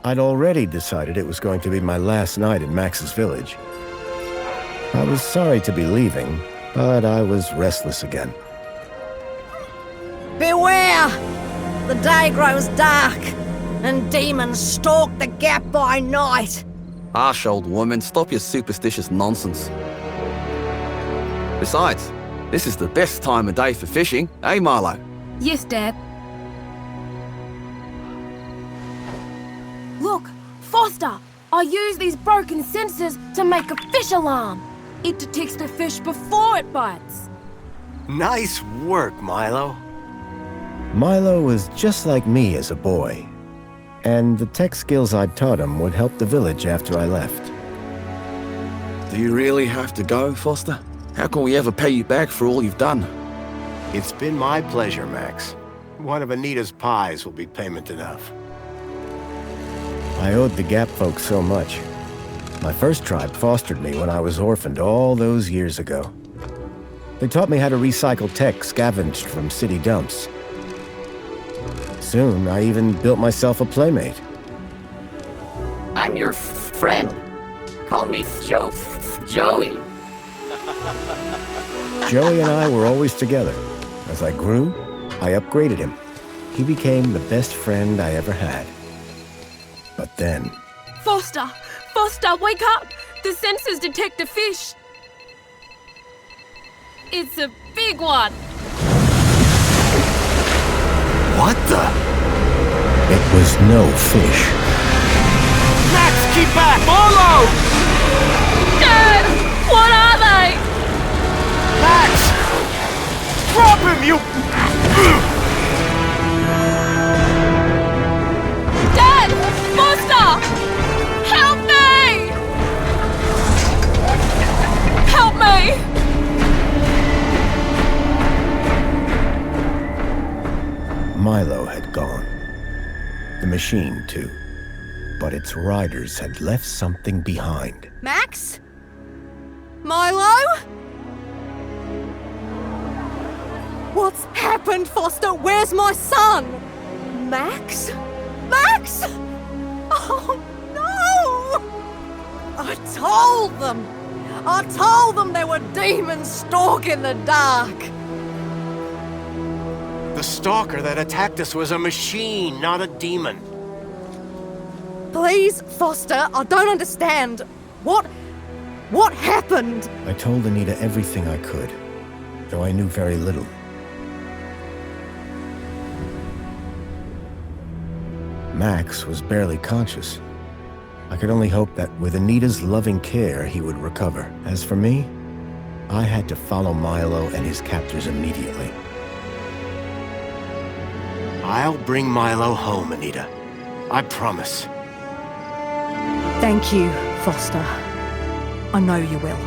I'd already decided it was going to be my last night in Max's village. I was sorry to be leaving, but I was restless again. Beware! The day grows dark, and demons stalk the gap by night. Harsh, old woman, stop your superstitious nonsense. Besides, this is the best time of day for fishing, eh, Milo? Yes, Dad. Look, Foster! I use these broken sensors to make a fish alarm. It detects the fish before it bites. Nice work, Milo. Milo was just like me as a boy, and the tech skills I'd taught him would help the village after I left. Do you really have to go, Foster? How can we ever pay you back for all you've done? It's been my pleasure, Max. One of Anita's pies will be payment enough. I owed the Gap folks so much. My first tribe fostered me when I was orphaned all those years ago. They taught me how to recycle tech scavenged from city dumps. Soon, I even built myself a playmate. I'm your friend. Call me Joey. Joey and I were always together. As I grew, I upgraded him. He became the best friend I ever had. But then... Foster! Foster, wake up! The sensors detect a fish. It's a big one. What the? It was no fish. Max, keep back! Milo! Dad! What are they? Max! Drop him, you... Dad! Foster! Help me! Help me! Milo had gone. The machine, too. But its riders had left something behind. Max? Milo? What's happened, Foster? Where's my son? Max? Max? Oh, no! I told them there were demons stalking the dark. The stalker that attacked us was a machine, not a demon. Please, Foster, I don't understand. What happened? I told Anita everything I could, though I knew very little. Max was barely conscious. I could only hope that with Anita's loving care, he would recover. As for me, I had to follow Milo and his captors immediately. I'll bring Milo home, Anita. I promise. Thank you, Foster. I know you will.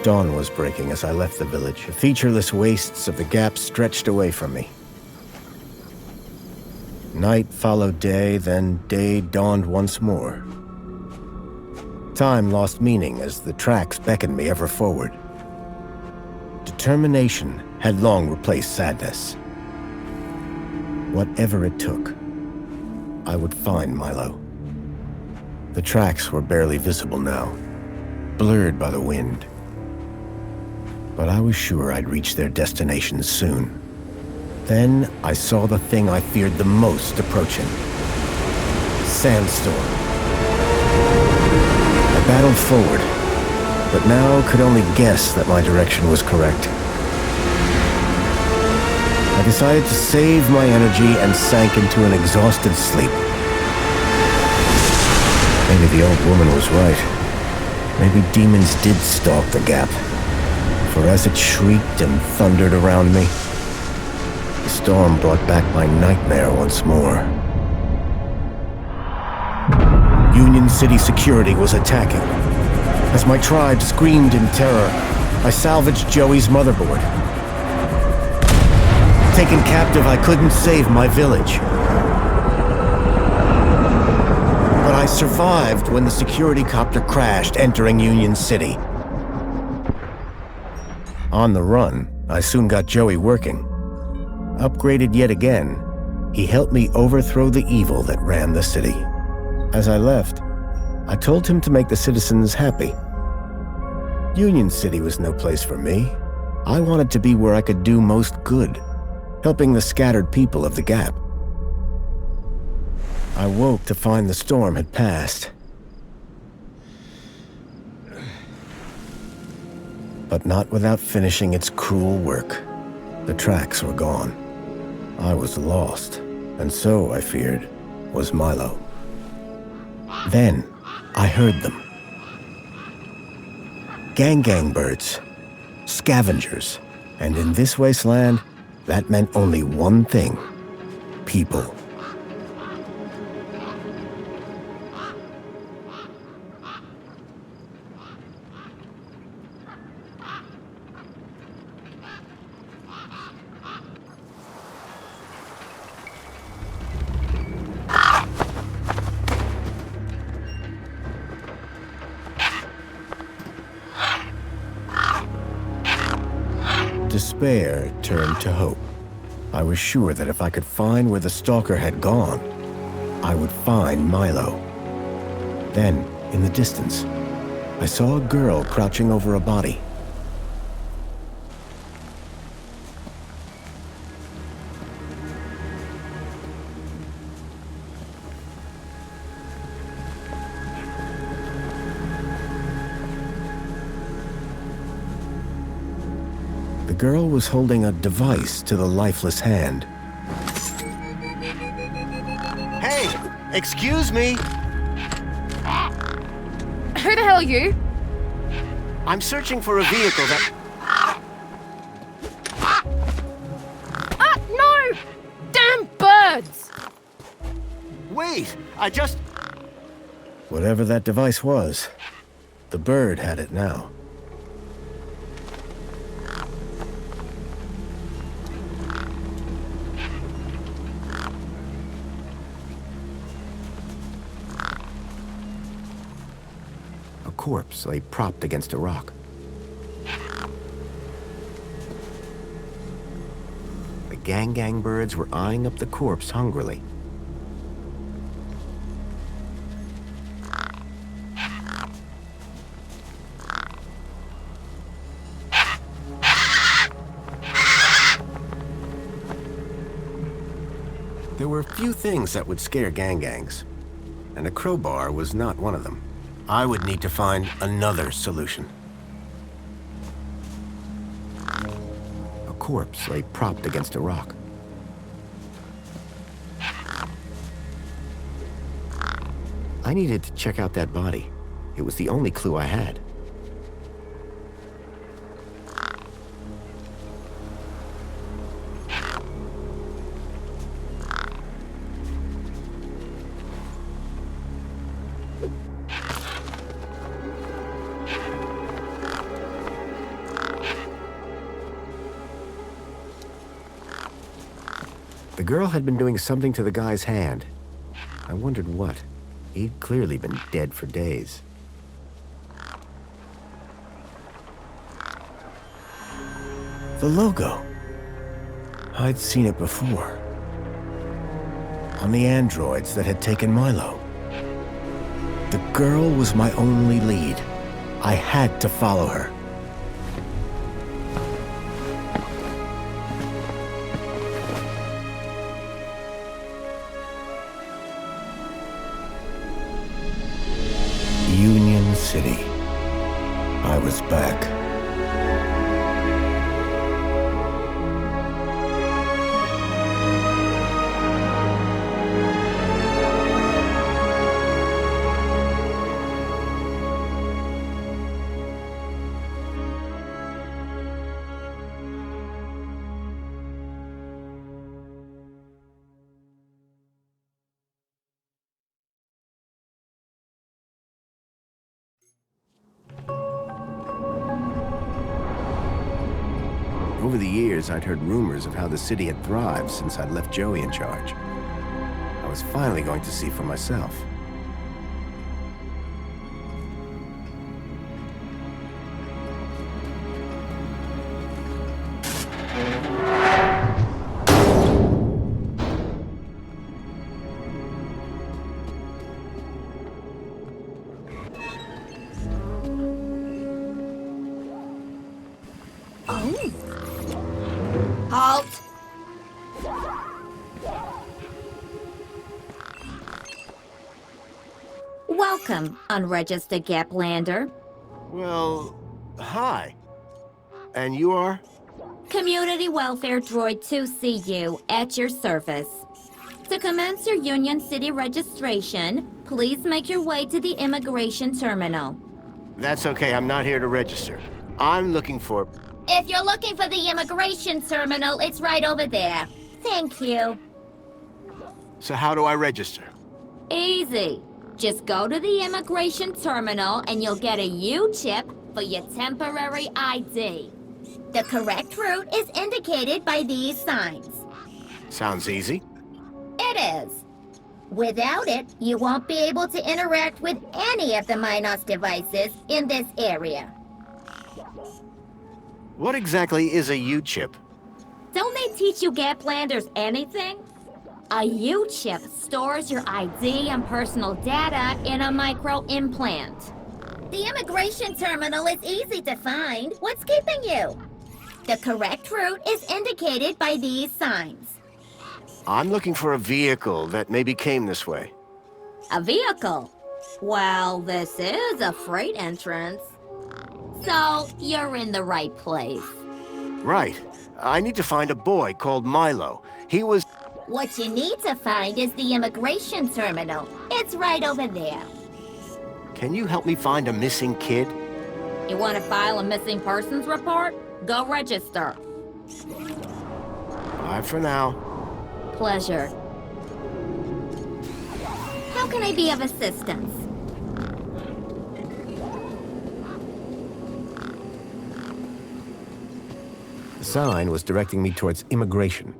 Dawn was breaking as I left the village. The featureless wastes of the Gap stretched away from me. Night followed day, then day dawned once more. Time lost meaning as the tracks beckoned me ever forward. Determination had long replaced sadness. Whatever it took, I would find Milo. The tracks were barely visible now, blurred by the wind. But I was sure I'd reach their destination soon. Then I saw the thing I feared the most approaching. Sandstorm. I battled forward, but now could only guess that my direction was correct. I decided to save my energy and sank into an exhausted sleep. Maybe the old woman was right. Maybe demons did stalk the Gap. For as it shrieked and thundered around me, the storm brought back my nightmare once more. Union City security was attacking. As my tribe screamed in terror, I salvaged Joey's motherboard. Taken captive, I couldn't save my village. But I survived when the security copter crashed, entering Union City. On the run, I soon got Joey working. Upgraded yet again, He helped me overthrow the evil that ran the city. As I left, I told him to make the citizens happy. Union City was no place for me. I wanted to be where I could do most good, helping the scattered people of the Gap. I woke to find the storm had passed. But not without finishing its cruel work. The tracks were gone. I was lost, and so, I feared, was Milo. Then, I heard them. Gang birds, scavengers, and in this wasteland, that meant only one thing: people. Despair turned to hope. I was sure that if I could find where the stalker had gone, I would find Milo. Then, in the distance, I saw a girl crouching over a body. The girl was holding a device to the lifeless hand. Hey! Excuse me! Who the hell are you? I'm searching for a vehicle that... Ah, no! Damn birds! Wait! I just... Whatever that device was, the bird had it now. A corpse lay propped against a rock. The gang birds were eyeing up the corpse hungrily. There were few things that would scare gangs, and a crowbar was not one of them. I would need to find another solution. A corpse lay propped against a rock. I needed to check out that body. It was the only clue I had. The girl had been doing something to the guy's hand. I wondered what. He'd clearly been dead for days. The logo. I'd seen it before. On the androids that had taken Milo. The girl was my only lead. I had to follow her. Union City. I was back. Over the years, I'd heard rumors of how the city had thrived since I'd left Joey in charge. I was finally going to see for myself. out! Welcome, unregistered Gaplander. Well, hi. And you are? Community Welfare Droid 2CU at your service. To commence your Union City registration, please make your way to the immigration terminal. That's okay, I'm not here to register. I'm looking for... If you're looking for the immigration terminal, it's right over there. Thank you. So how do I register? Easy. Just go to the immigration terminal and you'll get a U-chip for your temporary ID. The correct route is indicated by these signs. Sounds easy. It is. Without it, you won't be able to interact with any of the Minos devices in this area. What exactly is a U-chip? Don't they teach you Gaplanders anything? A U-chip stores your ID and personal data in a micro-implant. The immigration terminal is easy to find. What's keeping you? The correct route is indicated by these signs. I'm looking for a vehicle that maybe came this way. A vehicle? Well, this is a freight entrance. So, you're in the right place. Right. I need to find a boy called Milo. He was... What you need to find is the immigration terminal. It's right over there. Can you help me find a missing kid? You want to file a missing persons report? Go register. Bye for now. Pleasure. How can I be of assistance? The sign was directing me towards immigration.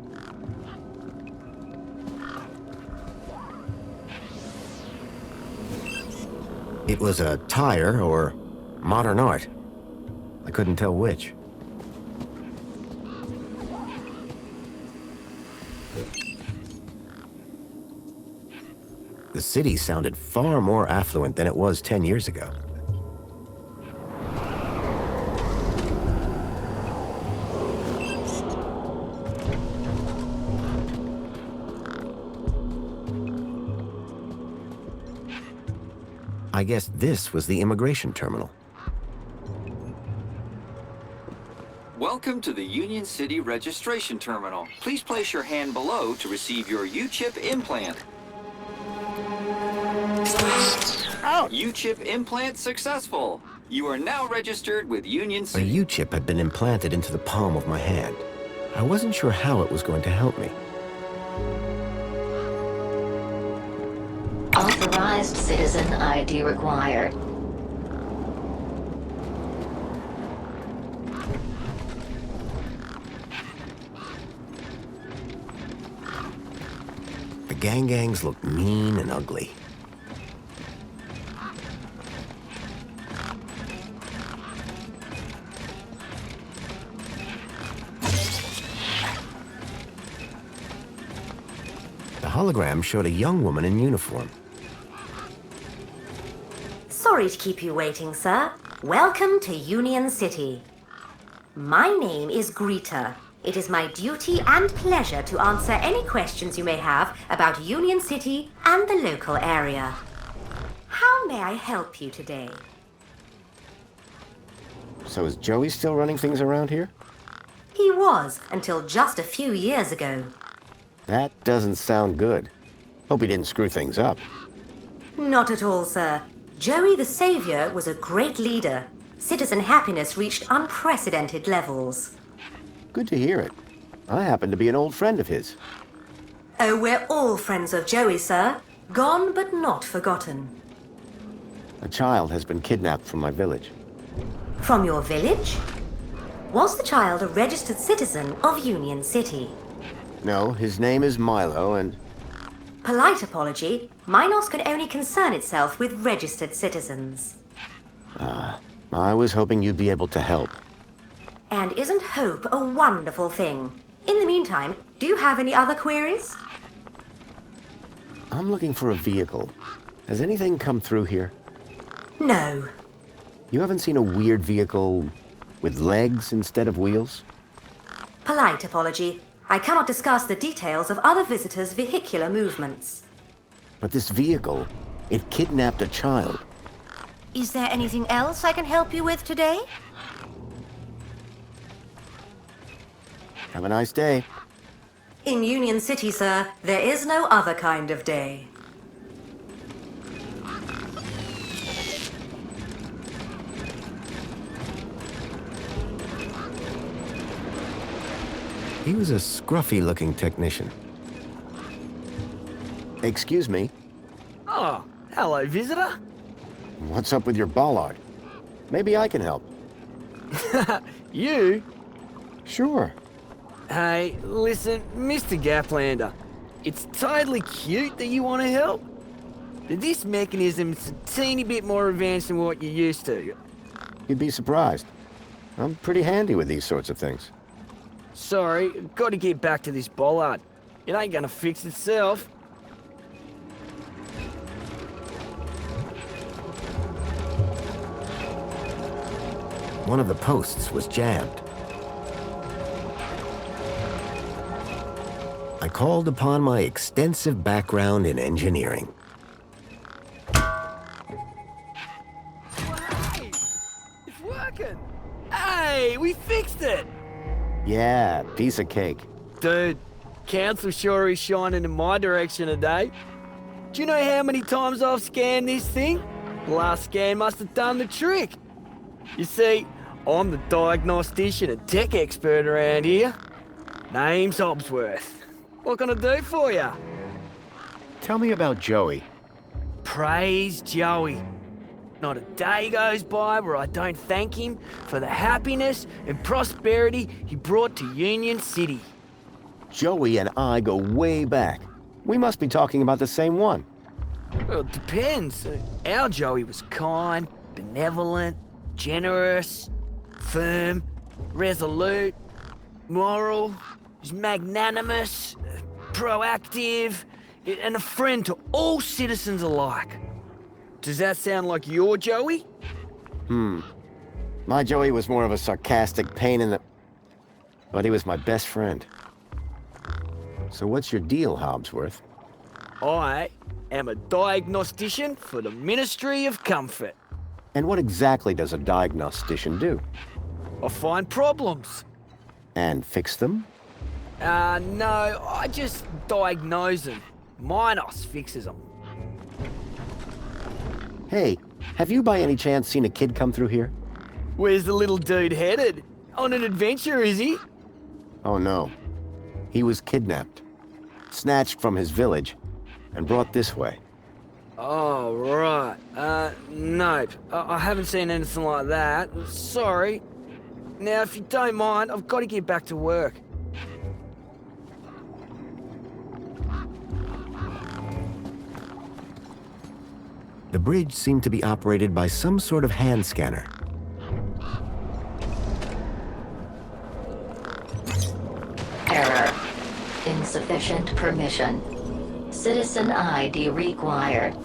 It was a tire or modern art. I couldn't tell which. The city sounded far more affluent than it was 10 years ago. I guess this was the immigration terminal. Welcome to the Union City Registration Terminal. Please place your hand below to receive your U-chip implant. U-chip implant successful. You are now registered with Union A City. U-chip had been implanted into the palm of my hand. I wasn't sure how it was going to help me. Authorized citizen ID required. The gangs looked mean and ugly. The hologram showed a young woman in uniform. Sorry to keep you waiting, sir. Welcome to Union City. My name is Greta. It is my duty and pleasure to answer any questions you may have about Union City and the local area. How may I help you today? So is Joey still running things around here? He was, until just a few years ago. That doesn't sound good. Hope he didn't screw things up. Not at all, sir. Joey the Savior was a great leader. Citizen happiness reached unprecedented levels. Good to hear it. I happen to be an old friend of his. Oh, we're all friends of Joey, sir. Gone but not forgotten. A child has been kidnapped from my village. From your village? Was the child a registered citizen of Union City? No, his name is Milo, and... Polite apology. Minos can only concern itself with registered citizens. I was hoping you'd be able to help. And isn't hope a wonderful thing? In the meantime, do you have any other queries? I'm looking for a vehicle. Has anything come through here? No. You haven't seen a weird vehicle with legs instead of wheels? Polite apology. I cannot discuss the details of other visitors' vehicular movements. But this vehicle, it kidnapped a child. Is there anything else I can help you with today? Have a nice day. In Union City, sir, there is no other kind of day. He was a scruffy-looking technician. Excuse me, Oh, hello, visitor. what's up with your bollard? Maybe I can help. You? Sure. Hey, listen, Mr. Gaplander. It's totally cute that you want to help. But this mechanism's a teeny bit more advanced than what you're used to. You'd be surprised. I'm pretty handy with these sorts of things. Sorry, got to get back to this bollard. It ain't gonna fix itself. One of the posts was jammed. I called upon my extensive background in engineering. Hey, it's working. Hey, we fixed it. Yeah, piece of cake. Dude, council sure is shining in my direction today. Do you know how many times I've scanned this thing? The last scan must have done the trick. You see, I'm the diagnostician and tech expert around here. Name's Hobsworth. What can I do for you? Tell me about Joey. Praise Joey. Not a day goes by where I don't thank him for the happiness and prosperity he brought to Union City. Joey and I go way back. We must be talking about the same one. Well, it depends. Our Joey was kind, benevolent, generous, firm, resolute, moral, he was magnanimous, proactive, and a friend to all citizens alike. Does that sound like your Joey? My Joey was more of a sarcastic pain in the... But he was my best friend. So what's your deal, Hobsworth? I am a diagnostician for the Ministry of Comfort. And what exactly does a diagnostician do? I find problems. And fix them? No, I just diagnose them. Minos fixes them. Hey, have you by any chance seen a kid come through here? Where's the little dude headed? On an adventure, is he? Oh no. He was kidnapped, snatched from his village, and brought this way. Oh, right. Nope. I haven't seen anything like that. Sorry. Now, if you don't mind, I've got to get back to work. The bridge seemed to be operated by some sort of hand scanner. Error. Insufficient permission. Citizen ID required.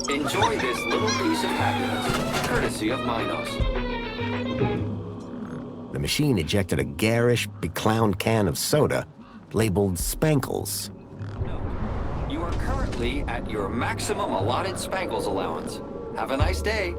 Enjoy this little piece of happiness, courtesy of Minos. The machine ejected a garish, beclowned can of soda labeled Spankles. You are currently at your maximum allotted Spangles allowance. Have a nice day.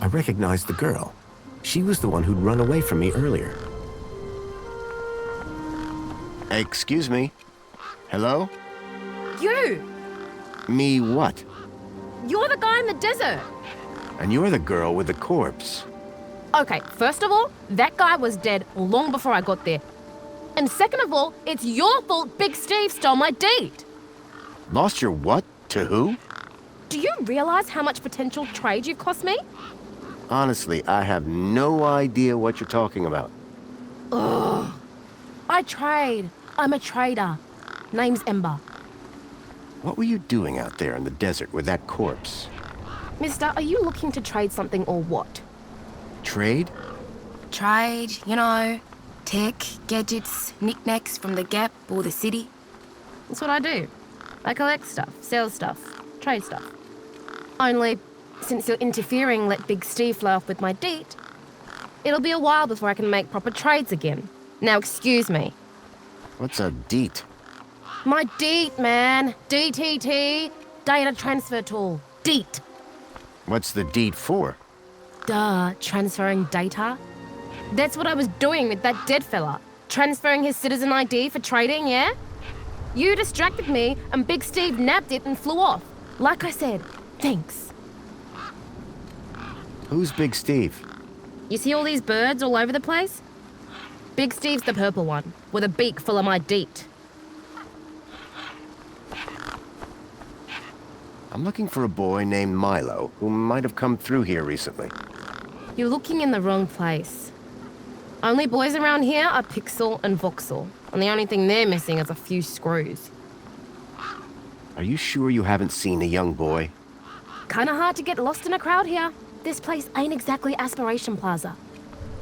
I recognized the girl. She was the one who'd run away from me earlier. Excuse me. Hello? You! Me what? You're the guy in the desert! And you're the girl with the corpse. Okay, first of all, that guy was dead long before I got there. And second of all, it's your fault Big Steve stole my deed. Lost your what? To who? Do you realize how much potential trade you've cost me? Honestly, I have no idea what you're talking about. Ugh. I trade. I'm a trader. Name's Ember. What were you doing out there in the desert with that corpse? Mister, are you looking to trade something or what? Trade? Trade, you know, tech, gadgets, knickknacks from the Gap or the city. That's what I do. I collect stuff, sell stuff, trade stuff. Only, since you're interfering, let Big Steve fly off with my deed, it'll be a while before I can make proper trades again. Now, excuse me. What's a deet? My deed, man. DTT. Data transfer tool. Deet. What's the deet for? Duh, transferring data. That's what I was doing with that dead fella. Transferring his citizen ID for trading, yeah? You distracted me, and Big Steve nabbed it and flew off. Like I said, thanks. Who's Big Steve? You see all these birds all over the place? Big Steve's the purple one, with a beak full of my deet. I'm looking for a boy named Milo, who might have come through here recently. You're looking in the wrong place. Only boys around here are Pixel and Voxel, and the only thing they're missing is a few screws. Are you sure you haven't seen a young boy? Kinda hard to get lost in a crowd here. This place ain't exactly Aspiration Plaza.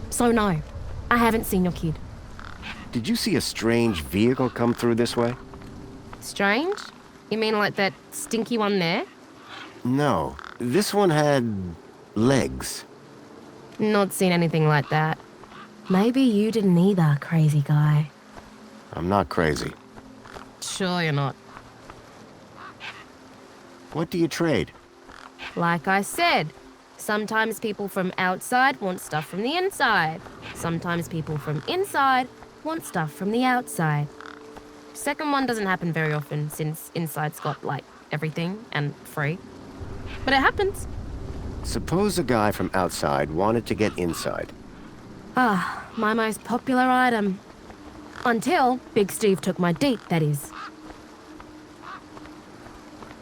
So no, I haven't seen your kid. Did you see a strange vehicle come through this way? Strange? You mean like that stinky one there? No, this one had legs. Not seen anything like that. Maybe you didn't either, crazy guy. I'm not crazy. Sure you're not. What do you trade? Like I said, sometimes people from outside want stuff from the inside. Sometimes people from inside want stuff from the outside. Second one doesn't happen very often since inside's got, like, everything and free. But it happens. Suppose a guy from outside wanted to get inside. Ah, my most popular item. Until Big Steve took my deet, that is.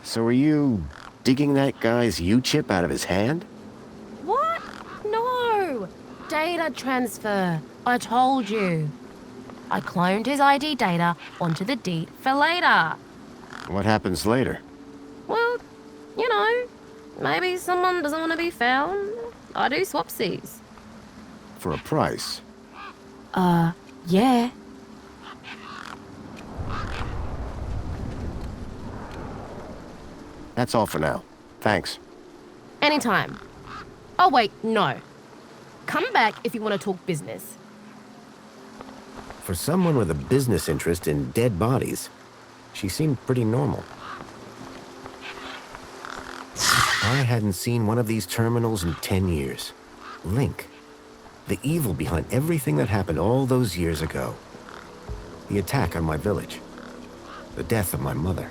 So are you digging that guy's U-chip out of his hand? What? No! Data transfer. I told you. I cloned his ID data onto the deet for later. What happens later? Well, you know, maybe someone doesn't want to be found. I do swapsies. For a price? Yeah. That's all for now. Thanks. Anytime. Oh, wait, no. Come back if you want to talk business. For someone with a business interest in dead bodies, she seemed pretty normal. I hadn't seen one of these terminals in 10 years. Link. The evil behind everything that happened all those years ago. The attack on my village. The death of my mother.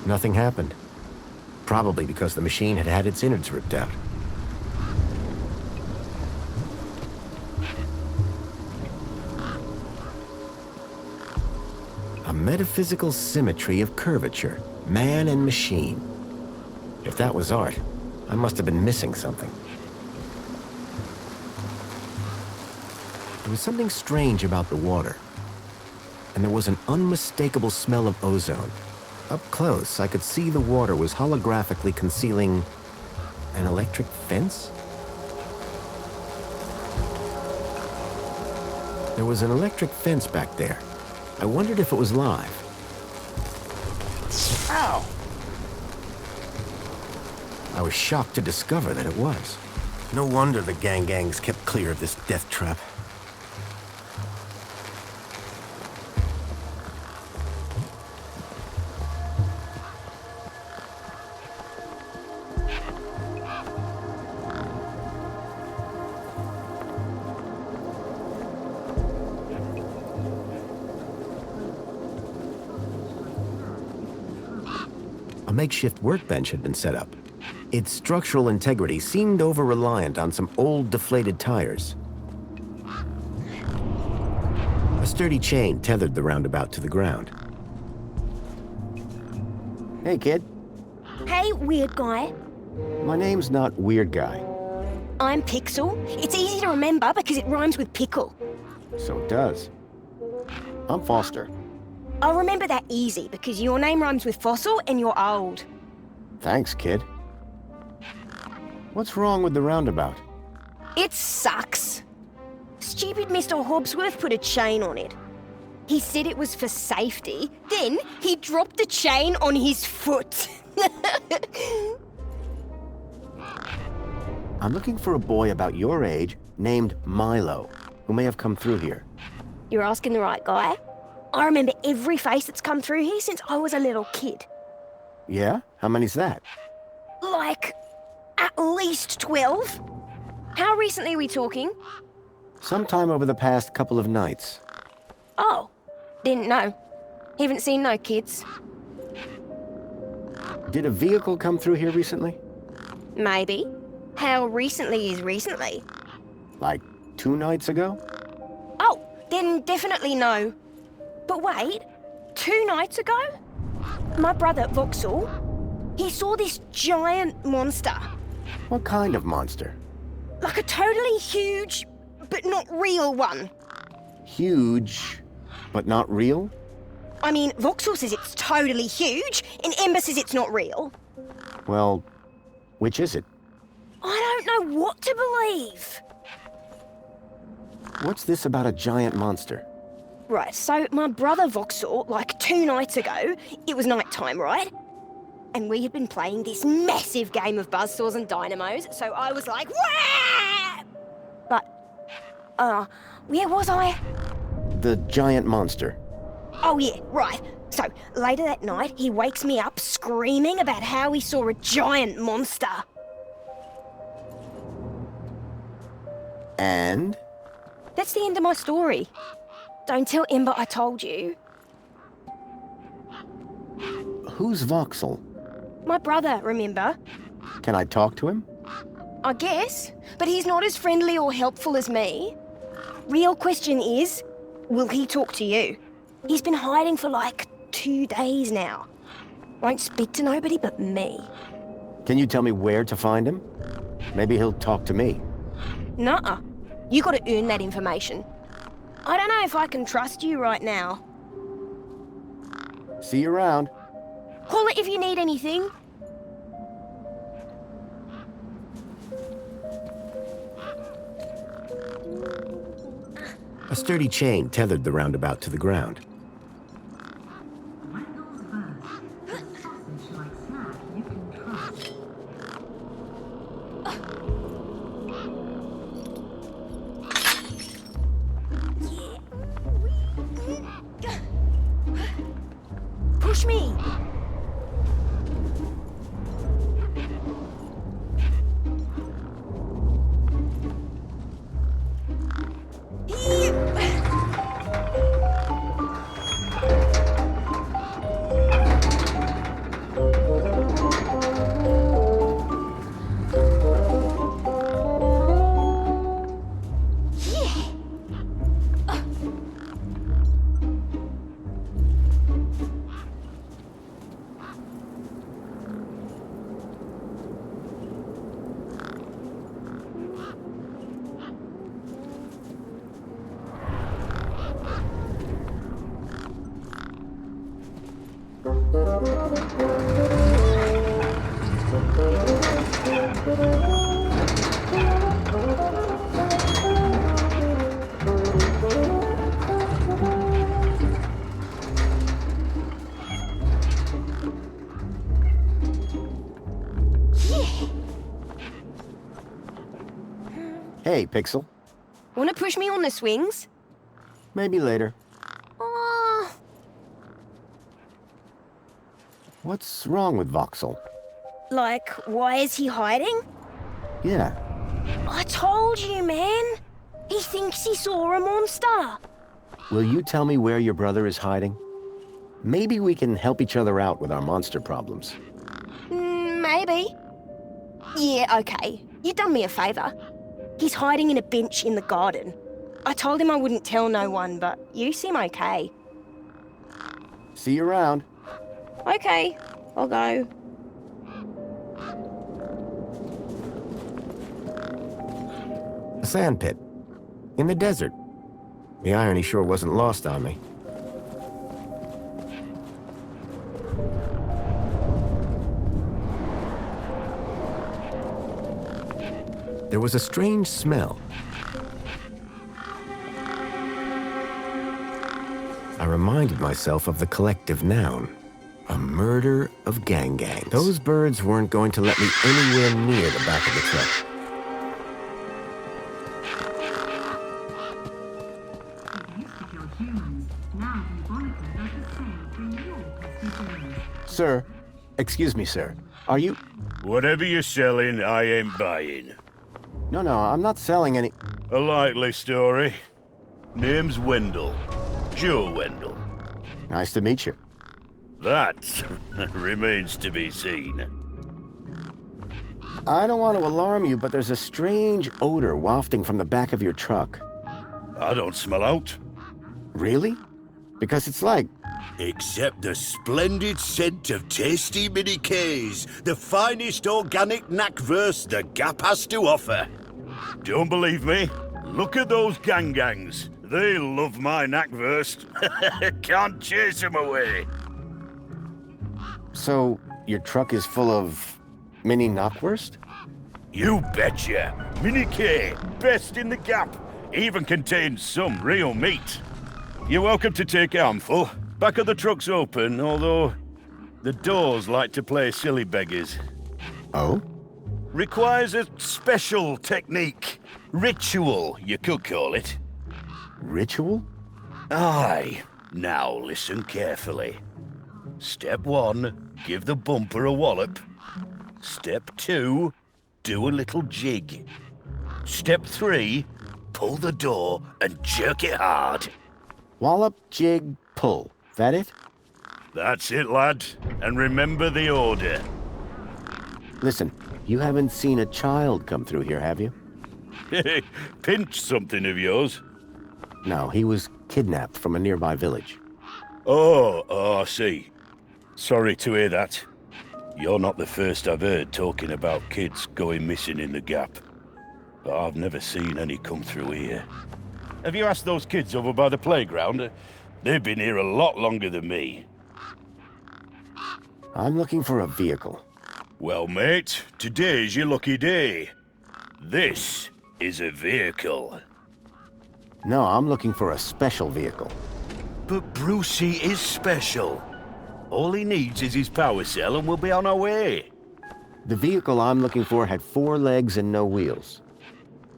Nothing happened. Probably because the machine had had its innards ripped out. A metaphysical symmetry of curvature, man and machine. If that was art, I must have been missing something. There was something strange about the water, and there was an unmistakable smell of ozone. Up close, I could see the water was holographically concealing an electric fence? There was an electric fence back there. I wondered if it was live. Ow! I was shocked to discover that it was. No wonder the gangs kept clear of this death trap. makeshift workbench had been set up. Its structural integrity seemed over-reliant on some old deflated tires. A sturdy chain tethered the roundabout to the ground. Hey, kid. Hey, weird guy. My name's not Weird Guy. I'm Pixel. It's easy to remember because it rhymes with pickle. So it does. I'm Foster. I'll remember that easy because your name rhymes with fossil and you're old. Thanks, kid. What's wrong with the roundabout? It sucks. Stupid Mr. Hobbsworth put a chain on it. He said it was for safety. Then he dropped the chain on his foot. I'm looking for a boy about your age named Milo, who may have come through here. You're asking the right guy. I remember every face that's come through here since I was a little kid. Yeah? How many's that? Like, at least 12. How recently are we talking? Sometime over the past couple of nights. Oh, didn't know. Haven't seen no kids. Did a vehicle come through here recently? Maybe. How recently is recently? Like 2 nights ago? Oh, then definitely no. But wait, 2 nights ago? My brother, Voxel, he saw this giant monster. What kind of monster? Like a totally huge, but not real one. Huge, but not real? I mean, Voxel says it's totally huge, and Ember says it's not real. Well, which is it? I don't know what to believe. What's this about a giant monster? Right, so my brother Voxel, like 2 nights ago, it was night time, right? And we had been playing this massive game of buzzsaws and dynamos, so I was like, wah! But, where was I? The giant monster. Oh yeah, right. So, later that night, he wakes me up screaming about how he saw a giant monster. And? That's the end of my story. Don't tell Ember I told you. Who's Voxel? My brother, remember? Can I talk to him? I guess, but he's not as friendly or helpful as me. Real question is, will he talk to you? He's been hiding for like 2 days now. Won't speak to nobody but me. Can you tell me where to find him? Maybe he'll talk to me. Nuh-uh. You gotta earn that information. I don't know if I can trust you right now. See you around. Call it if you need anything. A sturdy chain tethered the roundabout to the ground. Push me! Hey, Pixel. Wanna push me on the swings? Maybe later. Oh, What's wrong with Voxel? like, why is he hiding? Yeah. I told you, man. He thinks he saw a monster. Will you tell me where your brother is hiding? Maybe we can help each other out with our monster problems. maybe. Yeah, okay. You done me a favour. He's hiding in a bench in the garden. I told him I wouldn't tell no one, but you seem okay. See you around. Okay, I'll go. A sand pit. In the desert. The irony sure wasn't lost on me. There was a strange smell. I reminded myself of the collective noun. A murder of gangs. Those birds weren't going to let me anywhere near the back of the truck. Sir, excuse me, sir. Are you... Whatever you're selling, I ain't buying. No, I'm not selling any... A likely story. Name's Wendell. Joe Wendell. Nice to meet you. That remains to be seen. I don't want to alarm you, but there's a strange odor wafting from the back of your truck. I don't smell out. Really? Because it's like... Except the splendid scent of tasty mini Ks, the finest organic knackverse the Gap has to offer. Don't believe me? Look at those gangs. They love my knackverse. Can't chase them away. So, your truck is full of mini knockwurst? You betcha. Mini K, best in the Gap. Even contains some real meat. You're welcome to take a handful. Back of the truck's open, although the doors like to play silly beggars. Oh? Requires a special technique. Ritual, you could call it. Ritual? Aye. Now listen carefully. Step 1, give the bumper a wallop. Step 2, do a little jig. Step 3, pull the door and jerk it hard. Wallop, jig, pull. That it? That's it, lad. And remember the order. Listen, you haven't seen a child come through here, have you? Pinch something of yours? No, he was kidnapped from a nearby village. Oh, I see. Sorry to hear that. You're not the first I've heard talking about kids going missing in the Gap. But I've never seen any come through here. Have you asked those kids over by the playground? They've been here a lot longer than me. I'm looking for a vehicle. Well, mate, today's your lucky day. This is a vehicle. No, I'm looking for a special vehicle. But Brucey is special. All he needs is his power cell and we'll be on our way. The vehicle I'm looking for had 4 legs and no wheels.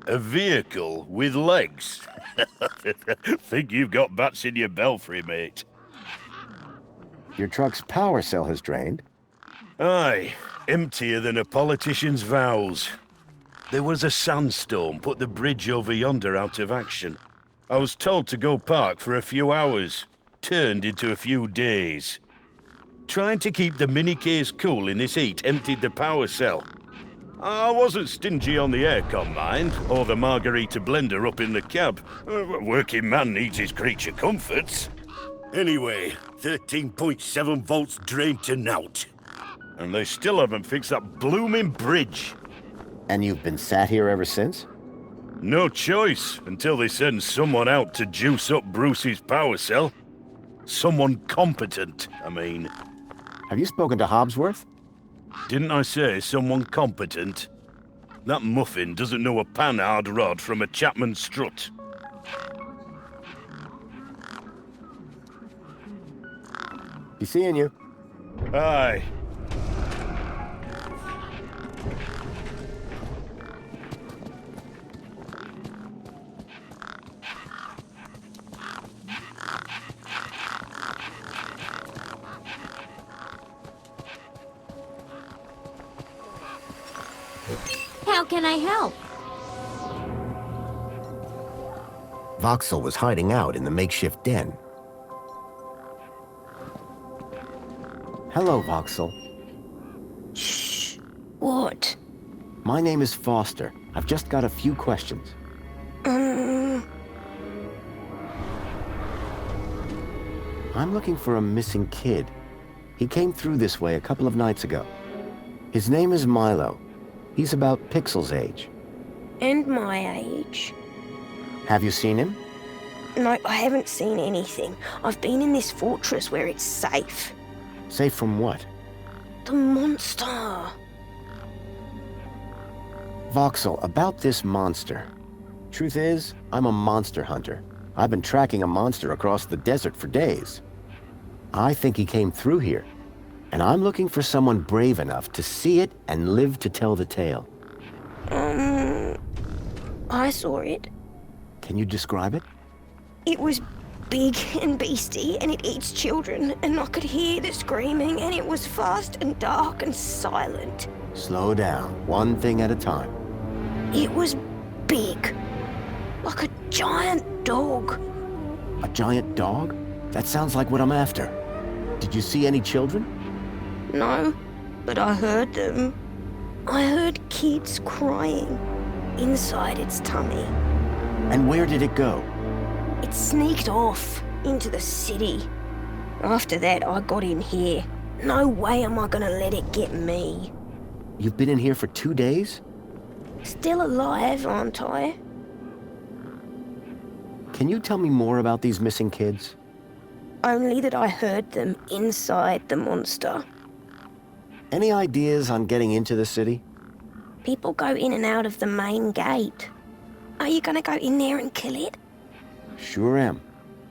A vehicle with legs? Think you've got bats in your belfry, mate. Your truck's power cell has drained. Aye, emptier than a politician's vows. There was a sandstorm put the bridge over yonder out of action. I was told to go park for a few hours, turned into a few days. Trying to keep the mini Ks cool in this heat emptied the power cell. I wasn't stingy on the aircon, mind, or the margarita blender up in the cab. A working man needs his creature comforts. Anyway, 13.7 volts drained to naught. And they still haven't fixed that blooming bridge. And you've been sat here ever since? No choice, until they send someone out to juice up Brucey's power cell. Someone competent, I mean. Have you spoken to Hobsworth? Didn't I say someone competent? That muffin doesn't know a panhard rod from a Chapman strut. Be seeing you. Aye. How can I help? Voxel was hiding out in the makeshift den. Hello, Voxel. Shh. What? My name is Foster. I've just got a few questions. I'm looking for a missing kid. He came through this way a couple of nights ago. His name is Milo. He's about Pixel's age. And my age. Have you seen him? No, I haven't seen anything. I've been in this fortress where it's safe. Safe from what? The monster. Voxel, about this monster. Truth is, I'm a monster hunter. I've been tracking a monster across the desert for days. I think he came through here, and I'm looking for someone brave enough to see it and live to tell the tale. I saw it. Can you describe it? It was big and beastie, and it eats children, and I could hear the screaming, and it was fast and dark and silent. Slow down, one thing at a time. It was big, like a giant dog. A giant dog? That sounds like what I'm after. Did you see any children? No, but I heard them. I heard kids crying inside its tummy. And where did it go? It sneaked off into the city. After that, I got in here. No way am I gonna let it get me. You've been in here for 2 days? Still alive, aren't I? Can you tell me more about these missing kids? Only that I heard them inside the monster. Any ideas on getting into the city? People go in and out of the main gate. Are you gonna go in there and kill it? Sure am.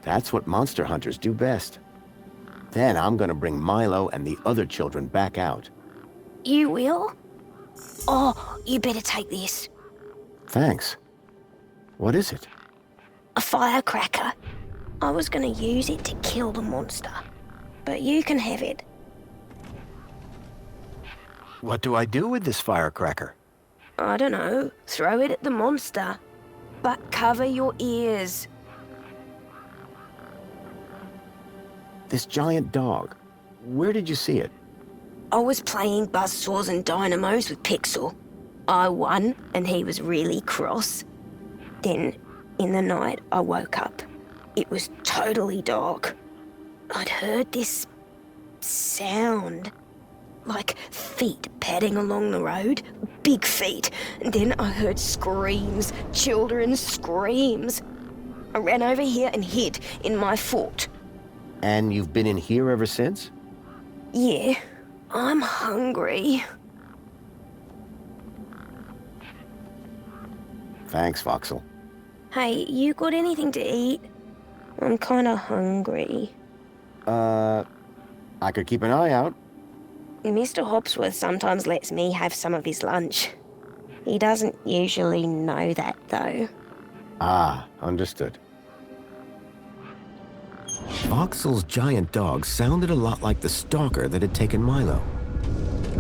That's what monster hunters do best. Then I'm gonna bring Milo and the other children back out. You will? Oh, you better take this. Thanks. What is it? A firecracker. I was gonna use it to kill the monster, but you can have it. What do I do with this firecracker? I don't know. Throw it at the monster. But cover your ears. This giant dog. Where did you see it? I was playing buzzsaws and dynamos with Pixel. I won, and he was really cross. Then, in the night, I woke up. It was totally dark. I'd heard this sound. Like feet padding along the road. Big feet. And then I heard screams. Children's screams. I ran over here and hid in my fort. And you've been in here ever since? Yeah, I'm hungry. Thanks, Voxel. Hey, you got anything to eat? I'm kinda hungry. I could keep an eye out. Mr. Hopsworth sometimes lets me have some of his lunch. He doesn't usually know that, though. Ah, understood. Voxel's giant dog sounded a lot like the stalker that had taken Milo.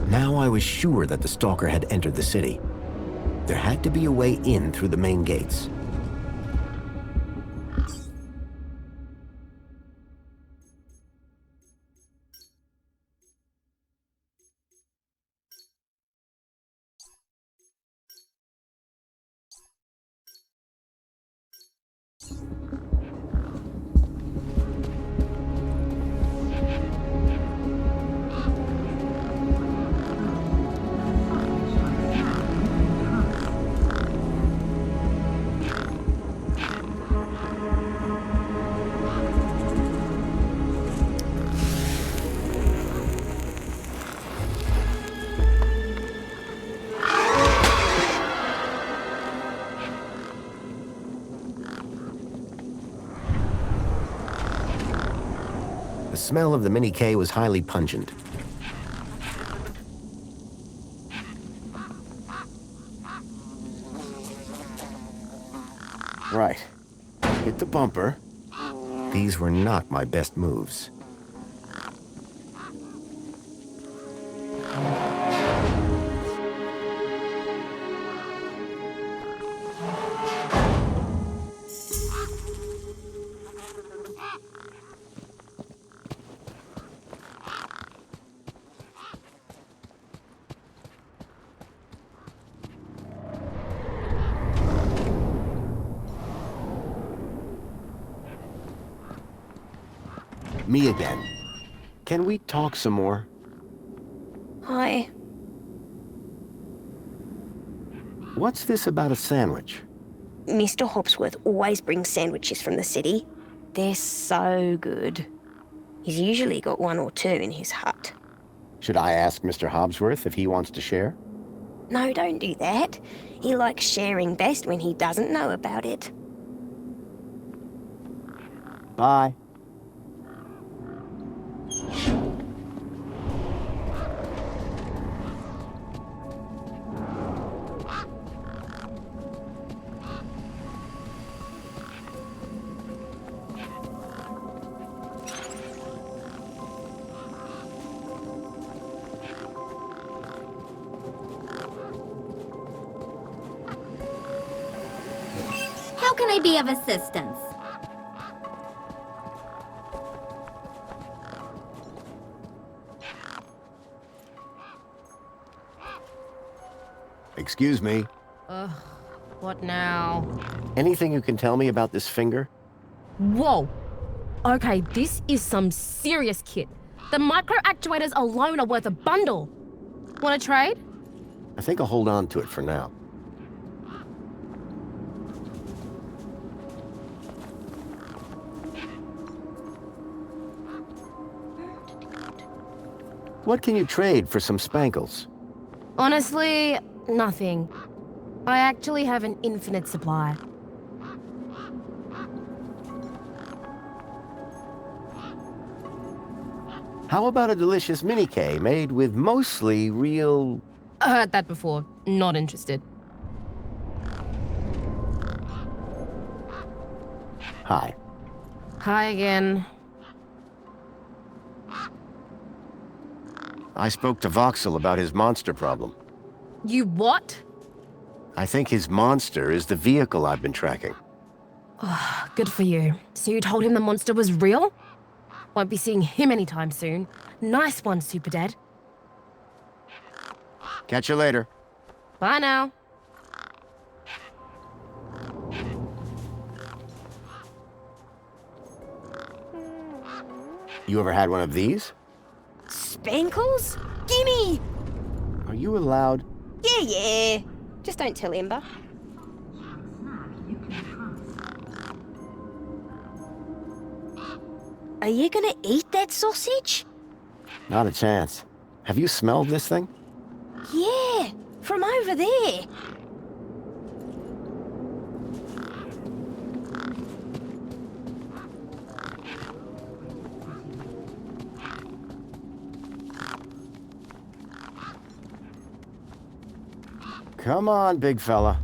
Now I was sure that the stalker had entered the city. There had to be a way in through the main gates. The smell of the Mini K was highly pungent. Right. Hit the bumper. These were not my best moves. Me again. Can we talk some more? Hi. What's this about a sandwich? Mr. Hopsworth always brings sandwiches from the city. They're so good. He's usually got one or two in his hut. Should I ask Mr. Hobsworth if he wants to share? No, don't do that. He likes sharing best when he doesn't know about it. Bye. How can I be of assistance? Excuse me. Ugh, what now? Anything you can tell me about this finger? Whoa! Okay, this is some serious kit. The micro actuators alone are worth a bundle. Want to trade? I think I'll hold on to it for now. What can you trade for some spankles? Honestly, nothing. I actually have an infinite supply. How about a delicious mini-K made with mostly real... I heard that before. Not interested. Hi. Hi again. I spoke to Voxel about his monster problem. You what? I think his monster is the vehicle I've been tracking. Oh, good for you. So you told him the monster was real? Won't be seeing him anytime soon. Nice one, Super Dad. Catch you later. Bye now. You ever had one of these? Spankles? Gimme! Are you allowed? Yeah. Just don't tell Ember. Are you gonna eat that sausage? Not a chance. Have you smelled this thing? Yeah, from over there. Come on, big fella.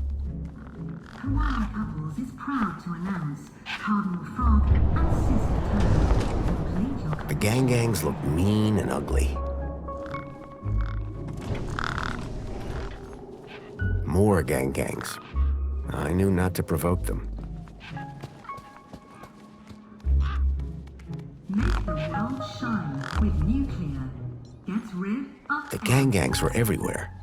Hawaii Couples is proud to announce Cardinal Frog and Sister Toad. Complete your The gangs look mean and ugly. More gangs. I knew not to provoke them. Make the world shine with nuclear. Get rid of The gangs were everywhere.